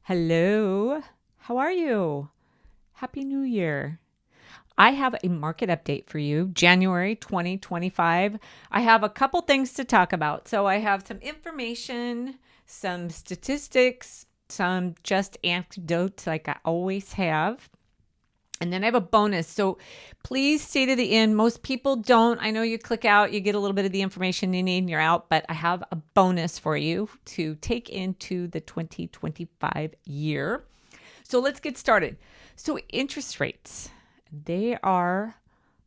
Hello. How are you? Happy New Year. I have a market update for you, January 2025. I have a couple things to talk about. So I have some information, some statistics, some just anecdotes like I always have. And then I have a bonus. So please stay to the end. Most people don't. I know you click out, you get a little bit of the information you need and you're out, but I have a bonus for you to take into the 2025 year. So let's get started. So interest rates, they are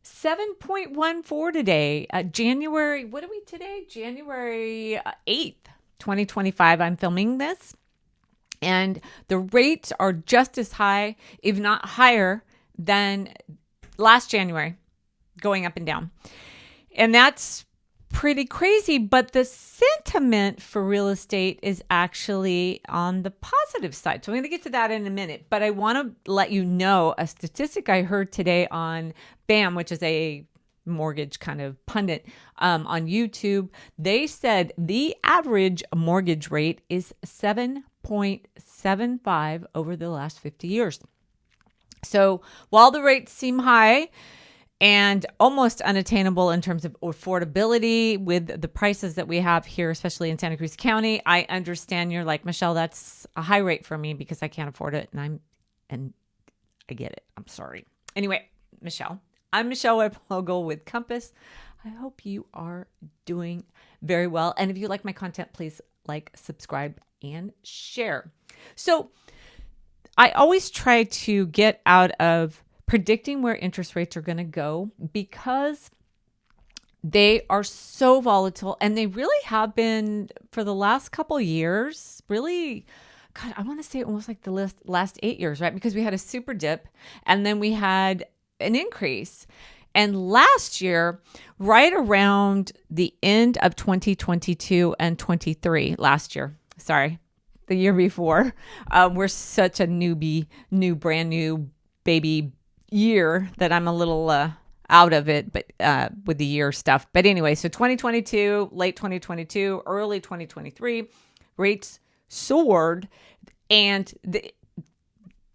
7.14 today. January, what are we today? January 8th, 2025. I'm filming this. And the rates are just as high, if not higher, than last January, going up and down. And that's pretty crazy, but the sentiment for real estate is actually on the positive side. So I'm going to get to that in a minute, but I want to let you know a statistic I heard today on BAM, which is a mortgage kind of pundit on YouTube. They said the average mortgage rate is 7.75 over the last 50 years. So while the rates seem high and almost unattainable in terms of affordability with the prices that we have here, especially in Santa Cruz County, I understand you're like, Michelle, that's a high rate for me because I can't afford it. And I get it. I'm sorry. Anyway, I'm Michelle Replogle with Compass. I hope you are doing very well. And if you like my content, please like, subscribe, and share. So I always try to get out of predicting where interest rates are going to go because they are so volatile and they really have been for the last couple years, really, God, I want to say almost like the last 8 years, right? Because we had a super dip and then we had an increase. And last year, right around the end of 2022 and 23, the year before, we're such a brand new baby year that I'm a little out of it, but with the year stuff. But anyway, so 2022, late 2022, early 2023, rates soared and the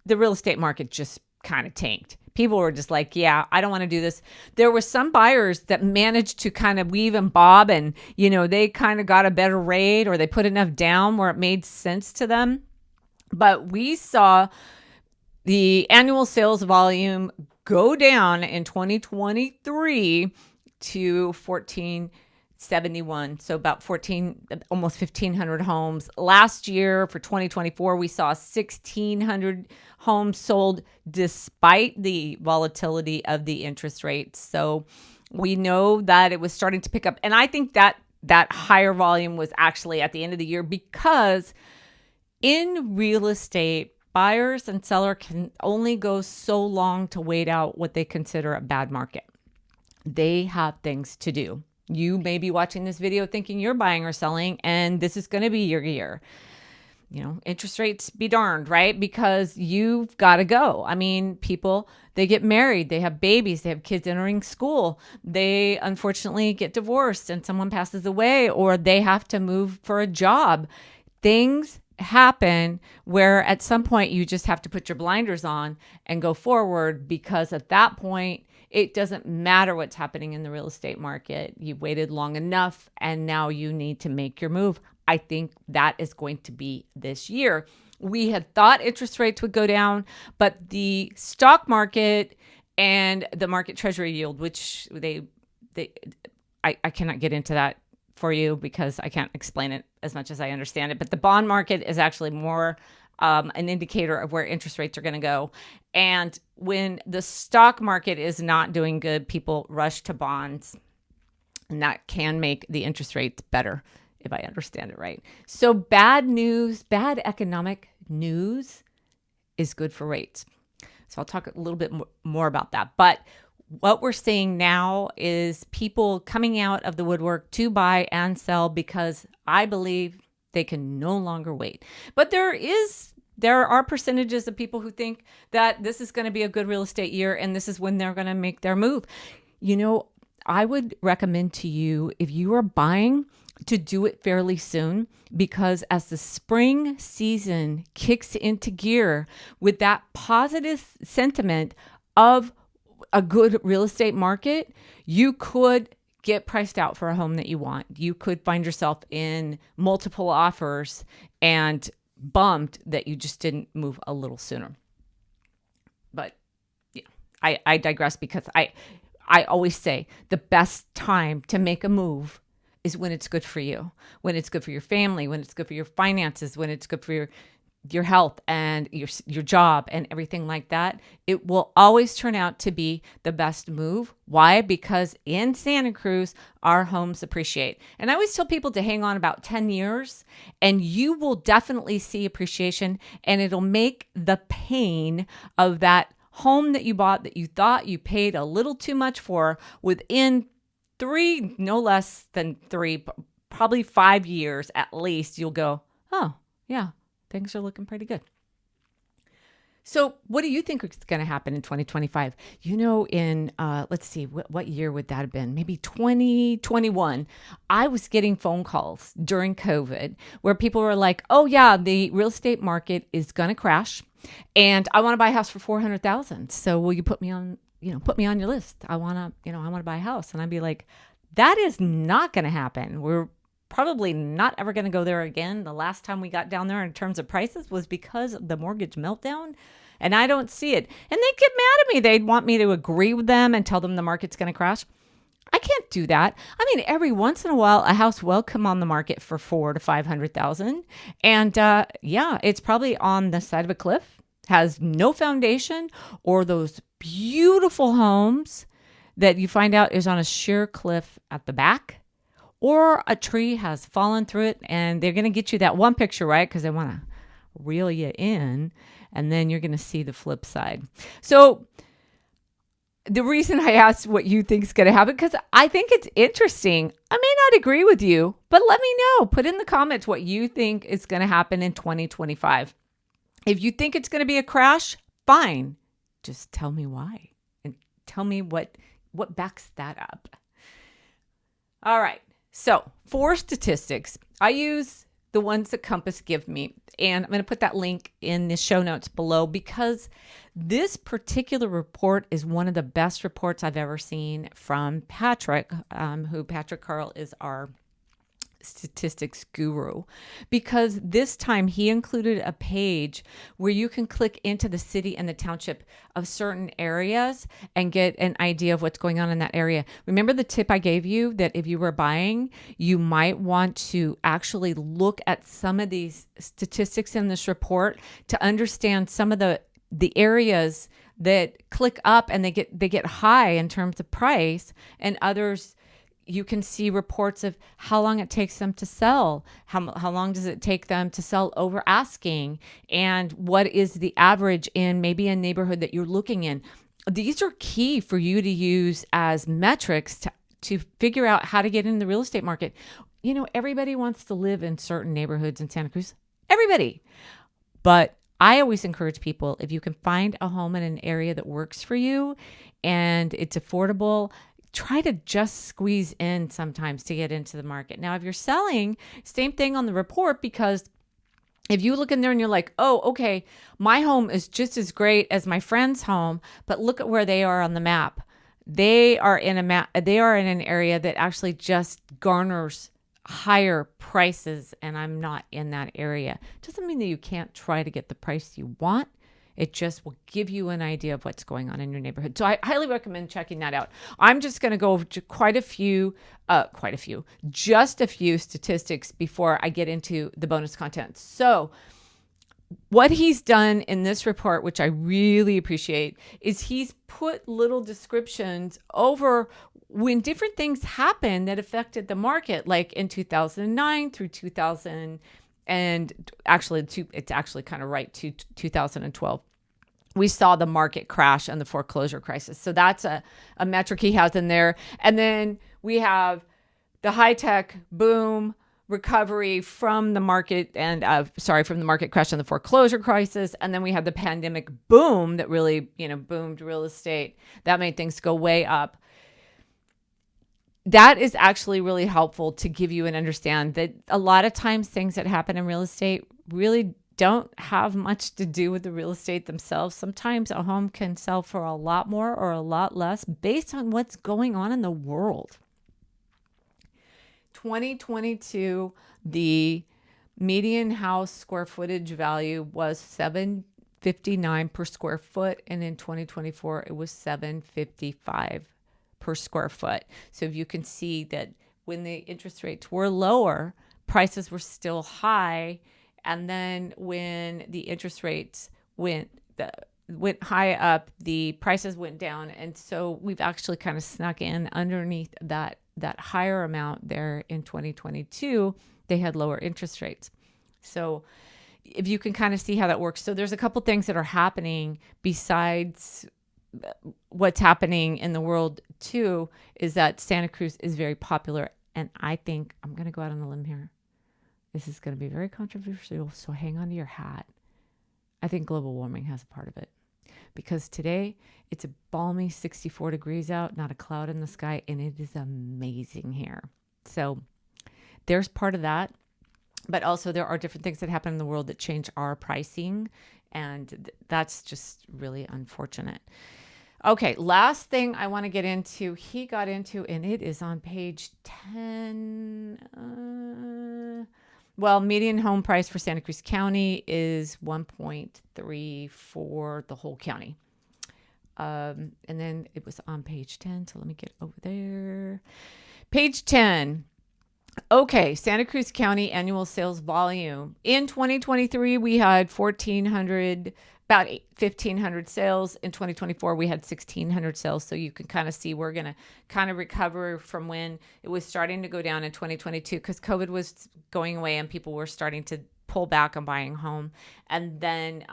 real estate market just kind of tanked. People were just like, yeah, I don't want to do this. There were some buyers that managed to kind of weave and bob and, they kind of got a better rate or they put enough down where it made sense to them. But we saw the annual sales volume go down in 2023 to 1,471. So about almost 1,500 homes. Last year for 2024, we saw 1,600 homes sold despite the volatility of the interest rates. So we know that it was starting to pick up. And I think that higher volume was actually at the end of the year because in real estate, buyers and sellers can only go so long to wait out what they consider a bad market. They have things to do. You may be watching this video thinking you're buying or selling, and this is going to be your year. Interest rates be darned, right? Because you've got to go. I mean, people, they get married, they have babies, they have kids entering school. They unfortunately get divorced and someone passes away, or they have to move for a job. Things happen where at some point you just have to put your blinders on and go forward because at that point, it doesn't matter what's happening in the real estate market. You've waited long enough and now you need to make your move. I think that is going to be this year. We had thought interest rates would go down, but the stock market and the market treasury yield, which I cannot get into that for you because I can't explain it as much as I understand it. But the bond market is actually more an indicator of where interest rates are going to go. And when the stock market is not doing good, people rush to bonds, and that can make the interest rates better, if I understand it right. So bad economic news is good for rates. So I'll talk a little bit more about that. But what we're seeing now is people coming out of the woodwork to buy and sell because I believe they can no longer wait. But there are percentages of people who think that this is going to be a good real estate year and this is when they're going to make their move. I would recommend to you, if you are buying, to do it fairly soon, because as the spring season kicks into gear with that positive sentiment of a good real estate market, you could get priced out for a home that you want. You could find yourself in multiple offers and bummed that you just didn't move a little sooner. But yeah, I digress, because I always say the best time to make a move is when it's good for you, when it's good for your family, when it's good for your finances, when it's good for your health and your job and everything like that. It will always turn out to be the best move. Why? Because in Santa Cruz, our homes appreciate. And I always tell people to hang on about 10 years and you will definitely see appreciation, and it'll make the pain of that home that you bought that you thought you paid a little too much for within no less than 3, probably 5 years at least, you'll go, oh yeah, things are looking pretty good. So what do you think is going to happen in 2025? In, let's see, what year would that have been? Maybe 2021. I was getting phone calls during COVID where people were like, oh yeah, the real estate market is going to crash and I want to buy a house for $400,000. So will you put me on your list? I want to buy a house. And I'd be like, that is not going to happen. We're probably not ever going to go there again. The last time we got down there in terms of prices was because of the mortgage meltdown, and I don't see it. And they'd get mad at me. They'd want me to agree with them and tell them the market's going to crash. I can't do that. I mean, every once in a while, a house will come on the market for $400,000 to $500,000, and it's probably on the side of a cliff, has no foundation, or those beautiful homes that you find out is on a sheer cliff at the back, or a tree has fallen through it, and they're going to get you that one picture, right? Because they want to reel you in, and then you're going to see the flip side. So the reason I asked what you think is going to happen, because I think it's interesting. I may not agree with you, but let me know. Put in the comments what you think is going to happen in 2025. If you think it's going to be a crash, fine. Just tell me why, and tell me what backs that up. All right. So for statistics, I use the ones that Compass give me, and I'm going to put that link in the show notes below, because this particular report is one of the best reports I've ever seen from Patrick, Patrick Carl is our statistics guru, because this time he included a page where you can click into the city and the township of certain areas and get an idea of what's going on in that area. Remember the tip I gave you that if you were buying, you might want to actually look at some of these statistics in this report to understand some of the areas that click up and they get high in terms of price, and others you can see reports of how long it takes them to sell. How long does it take them to sell over asking? And what is the average in maybe a neighborhood that you're looking in? These are key for you to use as metrics to figure out how to get in the real estate market. Everybody wants to live in certain neighborhoods in Santa Cruz. Everybody. But I always encourage people, if you can find a home in an area that works for you and it's affordable, try to just squeeze in sometimes to get into the market. Now, if you're selling, same thing on the report, because if you look in there and you're like, oh, okay, my home is just as great as my friend's home, but look at where they are on the map. They are in an area that actually just garners higher prices, and I'm not in that area. Doesn't mean that you can't try to get the price you want. It just will give you an idea of what's going on in your neighborhood. So I highly recommend checking that out. I'm just going to go over to just a few statistics before I get into the bonus content. So what he's done in this report, which I really appreciate, is he's put little descriptions over when different things happened that affected the market, like in 2009 through 2000. And actually, it's actually kind of right to 2012. We saw the market crash and the foreclosure crisis. So that's a metric he has in there. And then we have the high-tech boom recovery from the market from the market crash and the foreclosure crisis. And then we had the pandemic boom that really, boomed real estate. That made things go way up. that is actually really helpful to give you and understand that a lot of times things that happen in real estate really don't have much to do with the real estate themselves. Sometimes a home can sell for a lot more or a lot less based on what's going on in the world. 2022, the median house square footage value was $759 per square foot, and in 2024 it was $755 per square foot. So if you can see that when the interest rates were lower, prices were still high, and then when the interest rates went high up, the prices went down, and so we've actually kind of snuck in underneath that higher amount there in 2022. They had lower interest rates. So if you can kind of see how that works. So there's a couple things that are happening besides what's happening in the world too, is that Santa Cruz is very popular. And I think I'm going to go out on a limb here. This is going to be very controversial, so hang on to your hat. I think global warming has a part of it, because today it's a balmy 64 degrees out, not a cloud in the sky, and it is amazing here. So there's part of that, but also there are different things that happen in the world that change our pricing, and that's just really unfortunate. Okay, last thing I want to get into, he got into, and it is on page 10. Well, median home price for Santa Cruz County is 1.34, the whole county. And then it was on page 10. So let me get over there. Page 10. Okay, Santa Cruz County annual sales volume. In 2023, we had about 1,500 sales. In 2024, we had 1,600 sales. So you can kind of see we're going to kind of recover from when it was starting to go down in 2022, because COVID was going away and people were starting to pull back on buying home. And then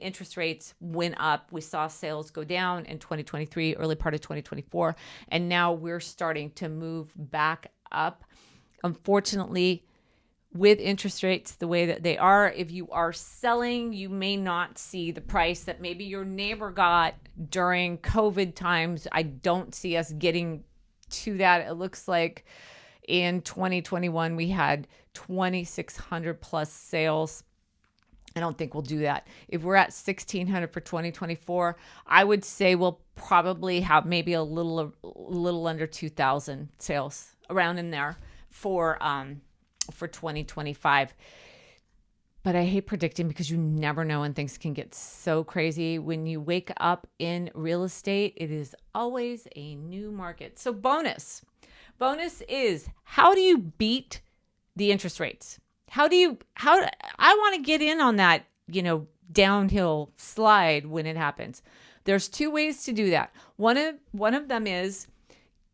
interest rates went up. We saw sales go down in 2023, early part of 2024. And now we're starting to move back up. Unfortunately, with interest rates the way that they are, if you are selling, you may not see the price that maybe your neighbor got during COVID times. I don't see us getting to that. It looks like in 2021, we had 2,600 plus sales. I don't think we'll do that. If we're at 1,600 for 2024, I would say we'll probably have maybe a little under 2,000 sales around in there for 2025. But I hate predicting, because you never know, and things can get so crazy. When you wake up in real estate, it is always a new market. So bonus is, how do you beat the interest rates? How I want to get in on that, downhill slide when it happens. There's two ways to do that. One of them is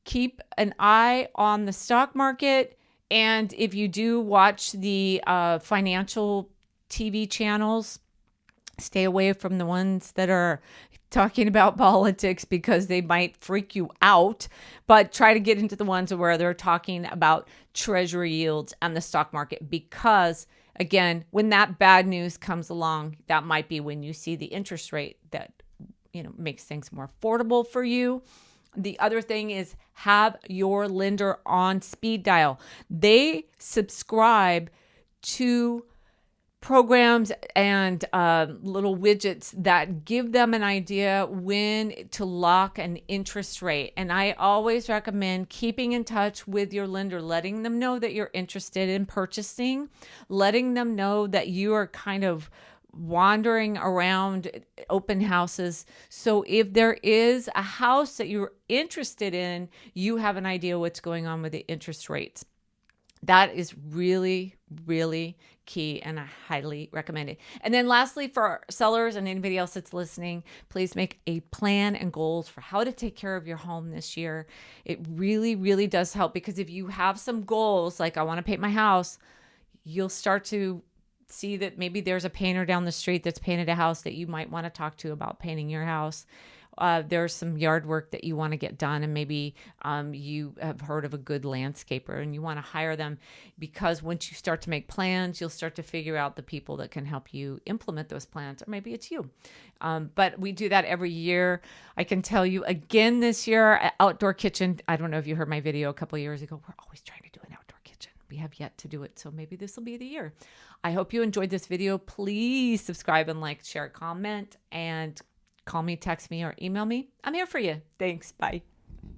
keep an eye on the stock market. And if you do watch the financial TV channels, stay away from the ones that are talking about politics, because they might freak you out. But try to get into the ones where they're talking about treasury yields and the stock market, because again, when that bad news comes along, that might be when you see the interest rate that makes things more affordable for you. The other thing is, have your lender on speed dial. They subscribe to programs and little widgets that give them an idea when to lock an interest rate. And I always recommend keeping in touch with your lender, letting them know that you're interested in purchasing, letting them know that you are kind of wandering around open houses. So if there is a house that you're interested in, you have an idea what's going on with the interest rates. That is really, really key, and I highly recommend it. And then lastly, for sellers and anybody else that's listening, please make a plan and goals for how to take care of your home this year. It really, really does help, because if you have some goals, like I want to paint my house, you'll start to see that maybe there's a painter down the street that's painted a house that you might want to talk to about painting your house. there's some yard work that you want to get done, and maybe you have heard of a good landscaper and you want to hire them, because once you start to make plans, you'll start to figure out the people that can help you implement those plans, or maybe it's you. But we do that every year. I can tell you again this year, outdoor kitchen. I don't know if you heard my video a couple of years ago. We're always trying to do an outdoor kitchen. We have yet to do it, so maybe this will be the year. I hope you enjoyed this video. Please subscribe and like, share, comment, and call me, text me, or email me. I'm here for you. Thanks. Bye.